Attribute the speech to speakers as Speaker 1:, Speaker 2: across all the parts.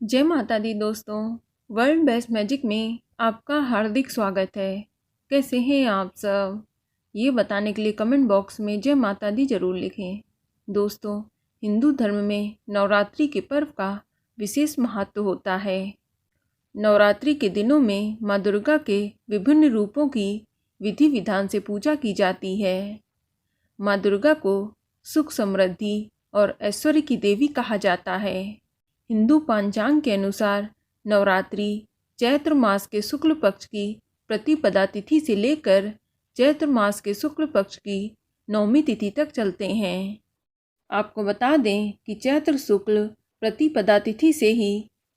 Speaker 1: जय माता दी दोस्तों। वर्ल्ड बेस्ट मैजिक में आपका हार्दिक स्वागत है। कैसे हैं आप सब? ये बताने के लिए कमेंट बॉक्स में जय माता दी ज़रूर लिखें। दोस्तों, हिंदू धर्म में नवरात्रि के पर्व का विशेष महत्व होता है। नवरात्रि के दिनों में माँ दुर्गा के विभिन्न रूपों की विधि विधान से पूजा की जाती है। माँ दुर्गा को सुख, समृद्धि और ऐश्वर्य की देवी कहा जाता है। हिंदू पंचांग के अनुसार नवरात्रि चैत्र मास के शुक्ल पक्ष की प्रतिपदा तिथि से लेकर चैत्र मास के शुक्ल पक्ष की नवमी तिथि तक चलते हैं। आपको बता दें कि चैत्र शुक्ल प्रतिपदा तिथि से ही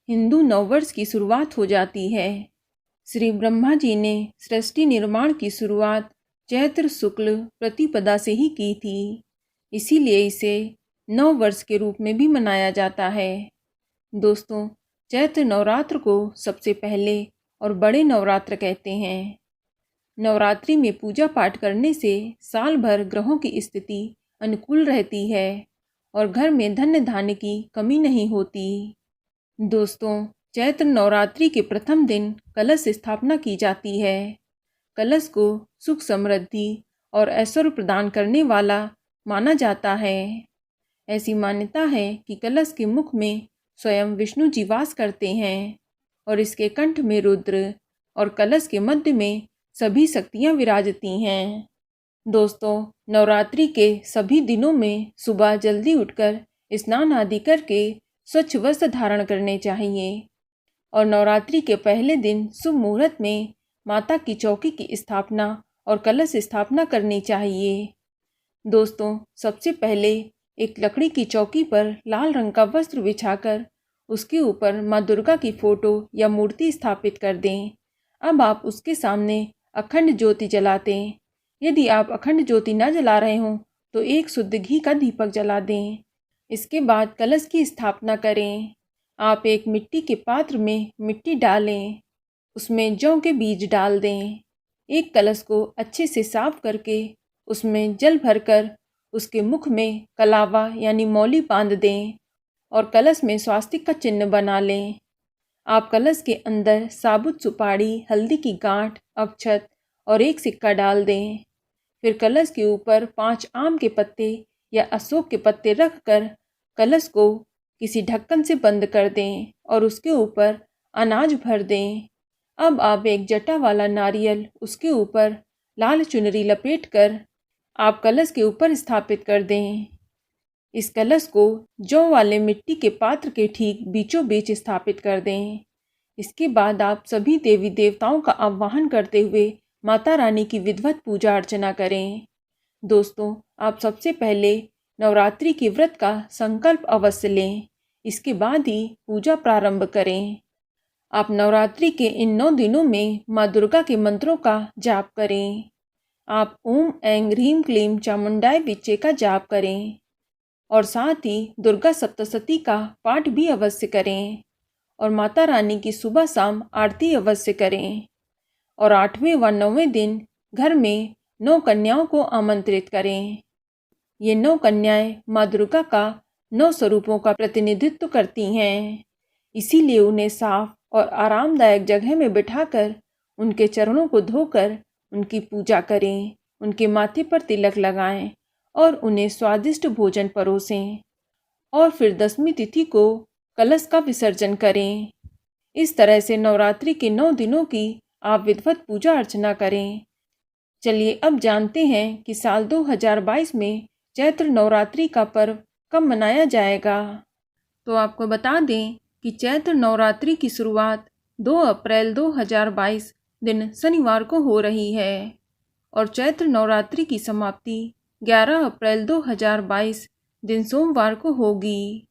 Speaker 1: हिंदू नववर्ष की शुरुआत हो जाती है। श्री ब्रह्मा जी ने सृष्टि निर्माण की शुरुआत चैत्र शुक्ल प्रतिपदा से ही की थी, इसीलिए इसे नववर्ष के रूप में भी मनाया जाता है। दोस्तों, चैत्र नवरात्र को सबसे पहले और बड़े नवरात्र कहते हैं। नवरात्रि में पूजा पाठ करने से साल भर ग्रहों की स्थिति अनुकूल रहती है और घर में धन धान्य की कमी नहीं होती। दोस्तों, चैत्र नवरात्रि के प्रथम दिन कलश स्थापना की जाती है। कलश को सुख, समृद्धि और ऐश्वर्य प्रदान करने वाला माना जाता है। ऐसी मान्यता है कि कलश के मुख में स्वयं विष्णु जी वास करते हैं और इसके कंठ में रुद्र और कलश के मध्य में सभी शक्तियां विराजती हैं। दोस्तों, नवरात्रि के सभी दिनों में सुबह जल्दी उठकर स्नान आदि करके स्वच्छ वस्त्र धारण करने चाहिए और नवरात्रि के पहले दिन शुभ मुहूर्त में माता की चौकी की स्थापना और कलश स्थापना करनी चाहिए। दोस्तों, सबसे पहले एक लकड़ी की चौकी पर लाल रंग का वस्त्र बिछाकर उसके ऊपर माँ दुर्गा की फोटो या मूर्ति स्थापित कर दें। अब आप उसके सामने अखंड ज्योति जलाते हैं। यदि आप अखंड ज्योति न जला रहे हों तो एक शुद्ध घी का दीपक जला दें। इसके बाद कलश की स्थापना करें। आप एक मिट्टी के पात्र में मिट्टी डालें, उसमें जौ के बीज डाल दें। एक कलश को अच्छे से साफ करके उसमें जल भरकर उसके मुख में कलावा यानी मौली बांध दें और कलश में स्वास्तिक का चिन्ह बना लें। आप कलश के अंदर साबुत सुपारी, हल्दी की गांठ, अक्षत और एक सिक्का डाल दें। फिर कलश के ऊपर 5 आम के पत्ते या अशोक के पत्ते रखकर कलश को किसी ढक्कन से बंद कर दें और उसके ऊपर अनाज भर दें। अब आप एक जटा वाला नारियल उसके ऊपर लाल चुनरी लपेटकर आप कलश के ऊपर स्थापित कर दें। इस कलश को जौ वाले मिट्टी के पात्र के ठीक बीचों बीच स्थापित कर दें। इसके बाद आप सभी देवी देवताओं का आह्वान करते हुए माता रानी की विधिवत पूजा अर्चना करें। दोस्तों, आप सबसे पहले नवरात्रि के व्रत का संकल्प अवश्य लें, इसके बाद ही पूजा प्रारंभ करें। आप नवरात्रि के इन 9 दिनों में माँ दुर्गा के मंत्रों का जाप करें। आप ओम ऐं ह्रीं क्लीं चामुंडाय विच्चे का जाप करें और साथ ही दुर्गा सप्तशती का पाठ भी अवश्य करें और माता रानी की सुबह शाम आरती अवश्य करें। और 8वें व 9वें दिन घर में 9 कन्याओं को आमंत्रित करें। ये 9 कन्याएं माँ दुर्गा का 9 स्वरूपों का प्रतिनिधित्व करती हैं, इसीलिए उन्हें साफ और आरामदायक जगह में बिठाकर उनके चरणों को धोकर उनकी पूजा करें, उनके माथे पर तिलक लगाएं और उन्हें स्वादिष्ट भोजन परोसें और फिर 10वीं तिथि को कलश का विसर्जन करें। इस तरह से नवरात्रि के 9 दिनों की आप विधिवत पूजा अर्चना करें। चलिए अब जानते हैं कि साल 2022 में चैत्र नवरात्रि का पर्व कब मनाया जाएगा। तो आपको बता दें कि चैत्र नवरात्रि की शुरुआत 2 अप्रैल 2022 दिन शनिवार को हो रही है और चैत्र नवरात्रि की समाप्ति 11 अप्रैल 2022 दिन सोमवार को होगी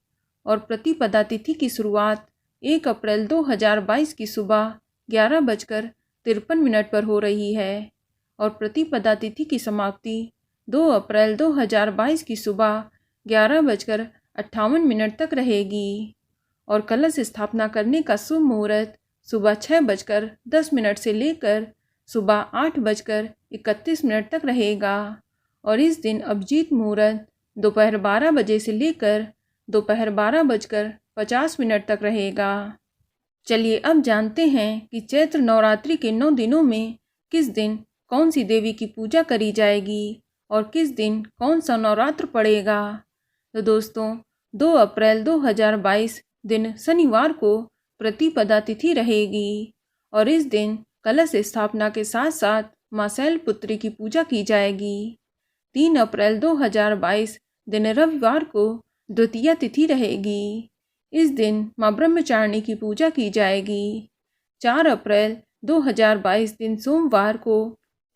Speaker 1: और प्रतिपदा तिथि की शुरुआत 1 अप्रैल 2022 की सुबह 11:53 पर हो रही है और प्रतिपदा तिथि की समाप्ति 2 अप्रैल 2022 की सुबह 11:58 तक रहेगी और कलश स्थापना करने का शुभ मुहूर्त सुबह 6:10 से लेकर सुबह 8:31 तक रहेगा और इस दिन अभिजीत मुहूर्त दोपहर 12 बजे से लेकर दोपहर 12 50 मिनट तक रहेगा। चलिए अब जानते हैं कि चैत्र नवरात्रि के 9 दिनों में किस दिन कौन सी देवी की पूजा करी जाएगी और किस दिन कौन सा नवरात्र पड़ेगा। तो दोस्तों 2 अप्रैल 2022 दिन शनिवार को प्रतिपदा तिथि रहेगी और इस दिन कलश स्थापना के साथ साथ मां शैलपुत्री की पूजा की जाएगी। 3 अप्रैल 2022 दिन रविवार को द्वितीया तिथि रहेगी। इस दिन मां ब्रह्मचारिणी की पूजा की जाएगी। 4 अप्रैल 2022 दिन सोमवार को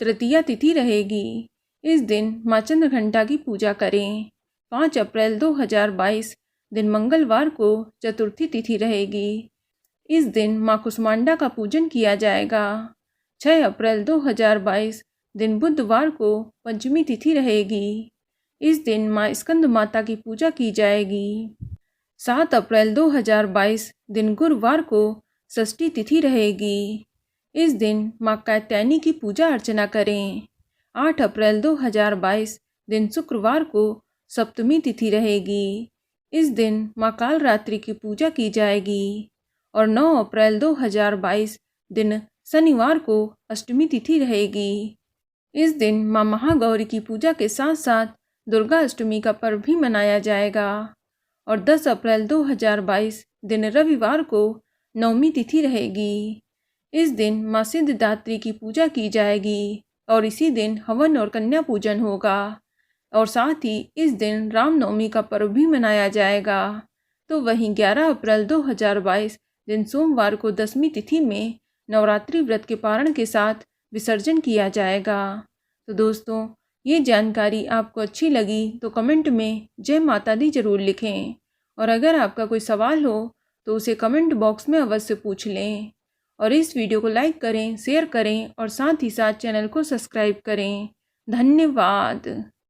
Speaker 1: तृतीया तिथि रहेगी। इस दिन मां चंद्रघंटा की पूजा करें। 5 अप्रैल 2022 दिन मंगलवार को चतुर्थी तिथि रहेगी। इस दिन मां कुष्मांडा का पूजन किया जाएगा। 6 अप्रैल 2022 दिन बुधवार को पंचमी तिथि रहेगी। इस दिन मां स्कंद माता की पूजा की जाएगी। 7 अप्रैल 2022 दिन गुरुवार को षष्ठी तिथि रहेगी। इस दिन मां कात्यायनी की पूजा अर्चना करें। 8 अप्रैल 2022 दिन शुक्रवार को सप्तमी तिथि रहेगी। इस दिन मां कालरात्रि की पूजा की जाएगी और 9 अप्रैल 2022 दिन शनिवार को अष्टमी तिथि रहेगी। इस दिन मां महागौरी की पूजा के साथ साथ दुर्गा अष्टमी का पर्व भी मनाया जाएगा और 10 अप्रैल 2022 दिन रविवार को नवमी तिथि रहेगी। इस दिन मां सिद्धिदात्री की पूजा की जाएगी और इसी दिन हवन और कन्या पूजन होगा और साथ ही इस दिन रामनवमी का पर्व भी मनाया जाएगा। तो वहीं 11 अप्रैल 2022 दिन सोमवार को दशमी तिथि में नवरात्रि व्रत के पारण के साथ विसर्जन किया जाएगा। तो दोस्तों ये जानकारी आपको अच्छी लगी तो कमेंट में जय माता दी जरूर लिखें और अगर आपका कोई सवाल हो तो उसे कमेंट बॉक्स में अवश्य पूछ लें और इस वीडियो को लाइक करें, शेयर करें और साथ ही साथ चैनल को सब्सक्राइब करें। धन्यवाद।